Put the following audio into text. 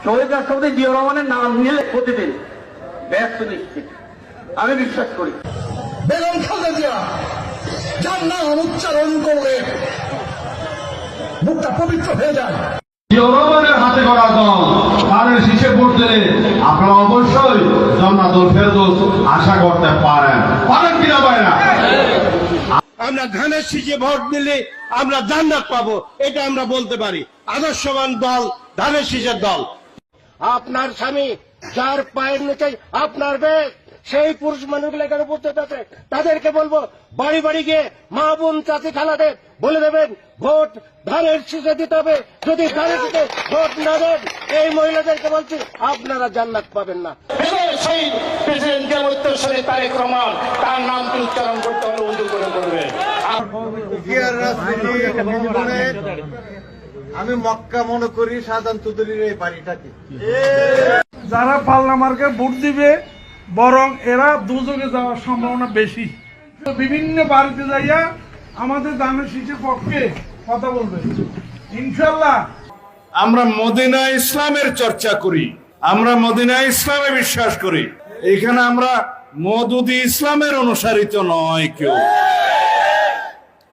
শহীদ রাষ্ট্রপতি জিয়াউর রহমানের নাম নিলে প্রতিদিন ব্যস্ত নিশ্চিত আমি বিশ্বাস করি। বেগম খালেদা জিয়া যার নাম উচ্চারণ করলে মুখটা পবিত্র হয়ে যায়। জিয়াউর রহমানের হাতে করা দল তাদের শীষে ভোট দিলে আপনারা অবশ্যই জান্নাতুল ফেরদৌস আশা করতে পারেন কিনা পারেন? আমরা ধানের শীষে ভোট দিলে আমরা জান্নাত পাবো, এটা আমরা বলতে পারি। আদর্শবান দল ধানের শীষের দল। আপনার স্বামী যার পায়ের নিচে আপনার বেশ, সেই পুরুষ মানুষগুলো এখানে উপস্থিত আছে, তাদেরকে বলবো বাড়ি বাড়ি গিয়ে মা বোন চাচি খালাদের বলে দেবেন ভোট ধানের শীষে দিতে হবে। যদি ধানের শীষে ভোট না দেন, এই মহিলাদেরকে বলছি আপনারা জান্নাত পাবেন না। সেই প্রেসিডেন্টের উত্তরসূরি তারেক রহমান, তার নামটি উচ্চারণ করতে হলে উজু করে করবে। আমি মক্কা মনে করি সাধারণ তুদুলির এই বাড়িটাকে। যারা পাল্লা মার্কে ভোট দিবে বরং এরা দুযোগে যাওয়ার সম্ভাবনা বেশি। বিভিন্ন বাড়িতে যাইয়া আমাদের ধানের শীষের পক্ষে কথা বলবে ইনশাল্লাহ। আমরা মদিনা ইসলামের চর্চা করি, আমরা মদিনা ইসলামে বিশ্বাস করি। এখানে আমরা মওদুদি ইসলামের অনুসারিত নয় কেউ।